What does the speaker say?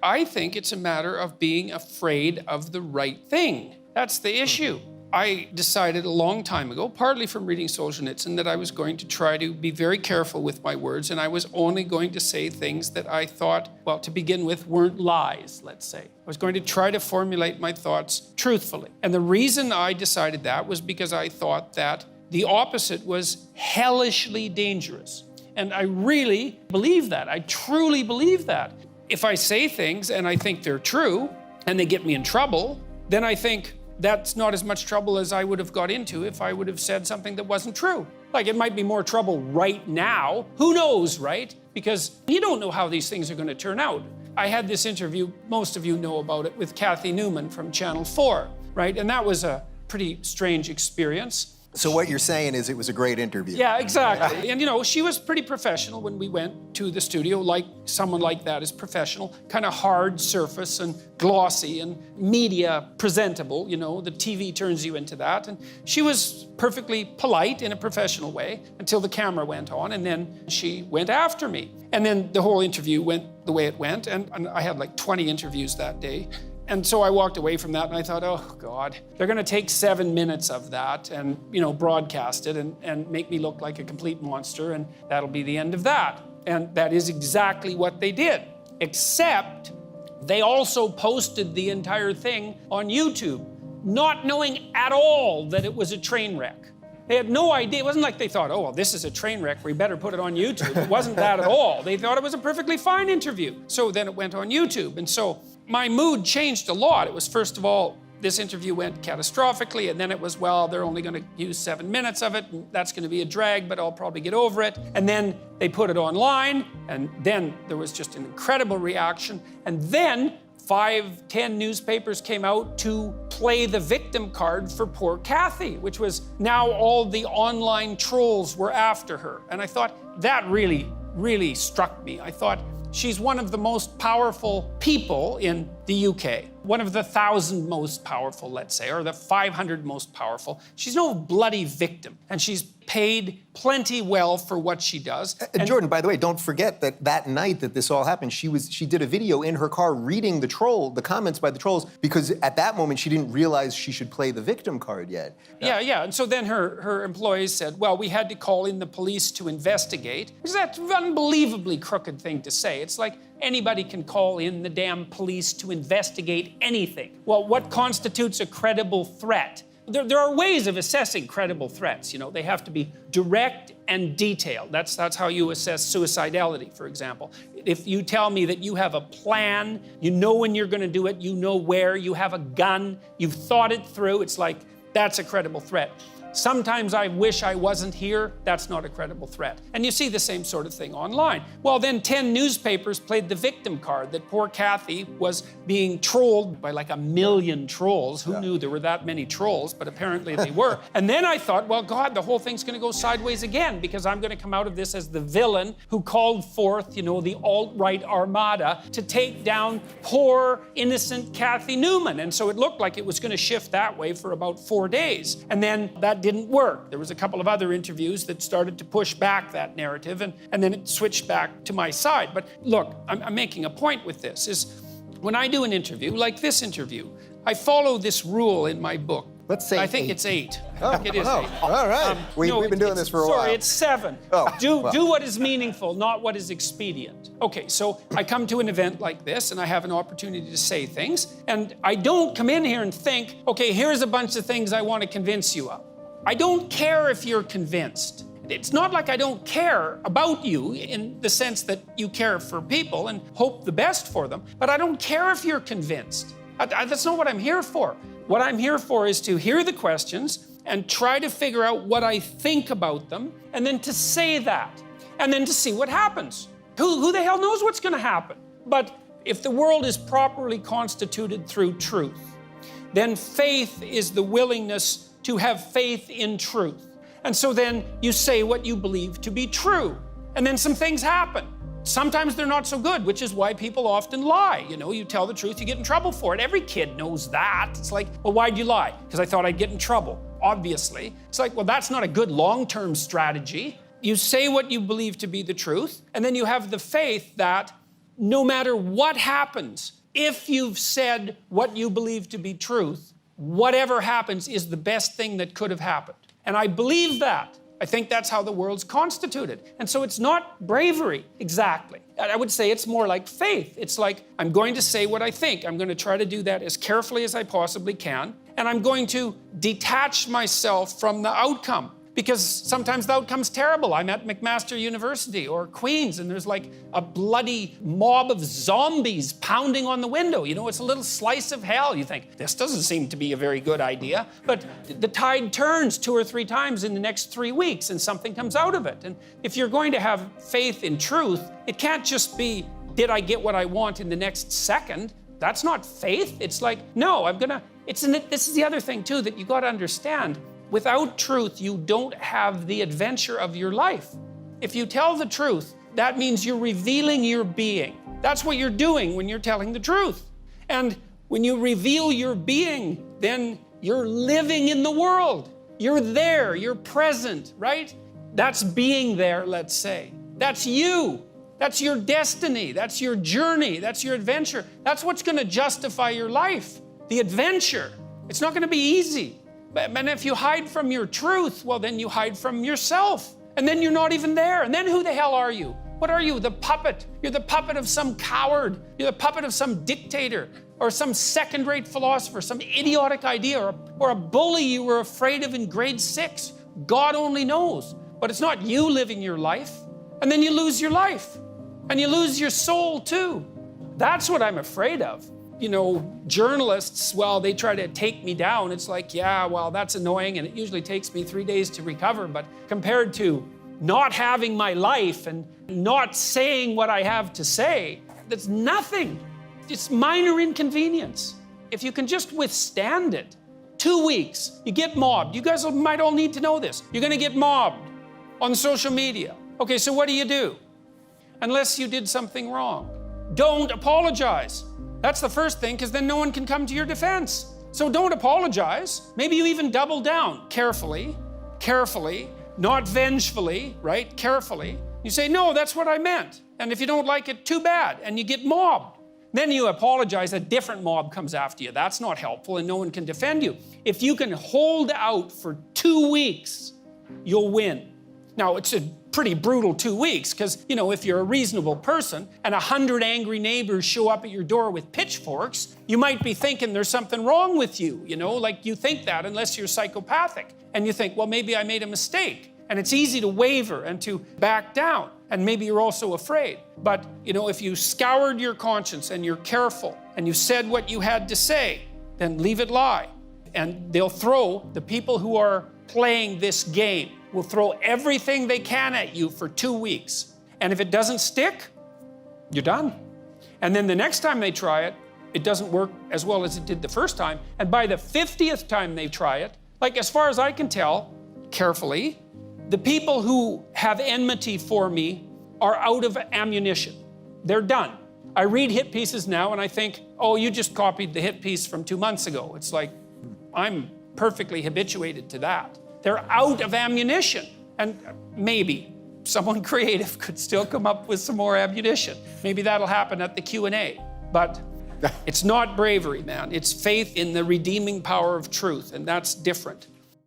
I think it's a matter of being afraid of the right thing. That's the issue. I decided a long time ago, partly from reading Solzhenitsyn, that I was going to try to be very careful with my words, and I was only going to say things that I thought, well, to begin with, weren't lies, let's say. I was going to try to formulate my thoughts truthfully. And the reason I decided that was because I thought that the opposite was hellishly dangerous. And I really believe that. I truly believe that. If I say things and I think they're true and they get me in trouble, then I think that's not as much trouble as I would have got into if I would have said something that wasn't true. Like, it might be more trouble right now. Who knows, right? Because you don't know how these things are going to turn out. I had this interview, most of you know about it, with Kathy Newman from Channel 4, right? And that was a pretty strange experience. So what you're saying is it was a great interview. Yeah, exactly. And, you know, she was pretty professional when we went to the studio, like someone like that is professional, kind of hard surface and glossy and media presentable, you know, the TV turns you into that. And she was perfectly polite in a professional way until the camera went on, and then she went after me. And then the whole interview went the way it went, and I had like 20 interviews that day. And so I walked away from that and I thought, oh God, they're gonna take 7 minutes of that and, you know, broadcast it and make me look like a complete monster, and that'll be the end of that. And that is exactly what they did, except they also posted the entire thing on YouTube, not knowing at all that it was a train wreck. They had no idea. It wasn't like they thought, oh, well, this is a train wreck, we better put it on YouTube. It wasn't that at all. They thought it was a perfectly fine interview. So then it went on YouTube. And so my mood changed a lot. It was, first of all, this interview went catastrophically, and then it was, well, they're only going to use 7 minutes of it, and that's going to be a drag, but I'll probably get over it. And then they put it online, and then there was just an incredible reaction. And then 5, 10 newspapers came out to play the victim card for poor Kathy, which was now all the online trolls were after her. And I thought, that really, really struck me. I thought, she's one of the most powerful people in the UK. One of the 1,000 most powerful, let's say, or the 500 most powerful. She's no bloody victim, and she's paid plenty well for what she does. And Jordan, by the way, don't forget that that night that this all happened, she did a video in her car reading the comments by the trolls, because at that moment she didn't realize she should play the victim card yet. Yeah. And so then her employees said, well, we had to call in the police to investigate. Because that's an unbelievably crooked thing to say. It's like anybody can call in the damn police to investigate anything. Well, what constitutes a credible threat? There are ways of assessing credible threats. You know, they have to be direct and detailed. That's how you assess suicidality, for example. If you tell me that you have a plan, you know when you're going to do it, you know where, you have a gun, you've thought it through, it's like, that's a credible threat. Sometimes I wish I wasn't here, that's not a credible threat. And you see the same sort of thing online. Well, then 10 newspapers played the victim card that poor Kathy was being trolled by like 1 million trolls. Who knew there were that many trolls, but apparently they were. And then I thought, well, God, the whole thing's gonna go sideways again, because I'm gonna come out of this as the villain who called forth, you know, the alt-right armada to take down poor, innocent Kathy Newman. And so it looked like it was gonna shift that way for about 4 days. And then that didn't work. There was a couple of other interviews that started to push back that narrative, and then it switched back to my side. But look, I'm making a point with this, is when I do an interview, like this interview, I follow this rule in my book. Let's say I think 8. it's 8. I think it is 8. All right. We've been doing this for a while. Sorry, it's 7. Oh, do what is meaningful, not what is expedient. Okay, so I come to an event like this, and I have an opportunity to say things, and I don't come in here and think, okay, here's a bunch of things I want to convince you of. I don't care if you're convinced. It's not like I don't care about you in the sense that you care for people and hope the best for them, but I don't care if you're convinced. That's not what I'm here for. What I'm here for is to hear the questions and try to figure out what I think about them, and then to say that, and then to see what happens. Who the hell knows what's going to happen? But if the world is properly constituted through truth, then faith is the willingness to have faith in truth. And so then you say what you believe to be true, and then some things happen. Sometimes they're not so good, which is why people often lie. You know, you tell the truth, you get in trouble for it. Every kid knows that. It's like, well, why'd you lie? Because I thought I'd get in trouble, obviously. It's like, well, that's not a good long-term strategy. You say what you believe to be the truth, and then you have the faith that no matter what happens, if you've said what you believe to be truth, whatever happens is the best thing that could have happened. And I believe that. I think that's how the world's constituted. And so it's not bravery, exactly. I would say it's more like faith. It's like, I'm going to say what I think. I'm going to try to do that as carefully as I possibly can. And I'm going to detach myself from the outcome. Because sometimes the outcome's terrible. I'm at McMaster University or Queen's, and there's like a bloody mob of zombies pounding on the window. You know, it's a little slice of hell. You think, this doesn't seem to be a very good idea. But the tide turns 2 or 3 times in the next 3 weeks, and something comes out of it. And if you're going to have faith in truth, it can't just be, did I get what I want in the next second? That's not faith. It's like, no, this is the other thing too that you got to understand. Without truth, you don't have the adventure of your life. If you tell the truth, that means you're revealing your being. That's what you're doing when you're telling the truth. And when you reveal your being, then you're living in the world. You're there, you're present, right? That's being there, let's say. That's you. That's your destiny. That's your journey. That's your adventure. That's what's going to justify your life, the adventure. It's not going to be easy. And if you hide from your truth, well, then you hide from yourself. And then you're not even there. And then who the hell are you? What are you? The puppet. You're the puppet of some coward. You're the puppet of some dictator or some second-rate philosopher, some idiotic idea or a bully you were afraid of in grade 6. God only knows. But it's not you living your life. And then you lose your life. And you lose your soul too. That's what I'm afraid of. You know, journalists, well, they try to take me down. It's like, yeah, well, that's annoying, and it usually takes me 3 days to recover. But compared to not having my life and not saying what I have to say, that's nothing. It's minor inconvenience. If you can just withstand it, 2 weeks, you get mobbed. You guys might all need to know this. You're going to get mobbed on social media. Okay, so what do? Unless you did something wrong. Don't apologize. That's the first thing, because then no one can come to your defense. So don't apologize. Maybe you even double down carefully, not vengefully, right? Carefully. You say, no, that's what I meant. And if you don't like it, too bad. And you get mobbed. Then you apologize, a different mob comes after you. That's not helpful, and no one can defend you. If you can hold out for 2 weeks, you'll win. Now, it's a pretty brutal 2 weeks, because, you know, if you're a reasonable person and 100 angry neighbors show up at your door with pitchforks, you might be thinking there's something wrong with you, you know, like you think that unless you're psychopathic. And you think, well, maybe I made a mistake. And it's easy to waver and to back down. And maybe you're also afraid. But, you know, if you scoured your conscience and you're careful and you said what you had to say, then leave it lie. And they'll throw, the people who are playing this game will throw everything they can at you for 2 weeks. And if it doesn't stick, you're done. And then the next time they try it, it doesn't work as well as it did the first time. And by the 50th time they try it, like as far as I can tell, carefully, the people who have enmity for me are out of ammunition. They're done. I read hit pieces now and I think, oh, you just copied the hit piece from 2 months ago. It's like, I'm perfectly habituated to that. They're out of ammunition. And maybe someone creative could still come up with some more ammunition. Maybe that'll happen at the Q&A. But it's not bravery, man. It's faith in the redeeming power of truth, and that's different.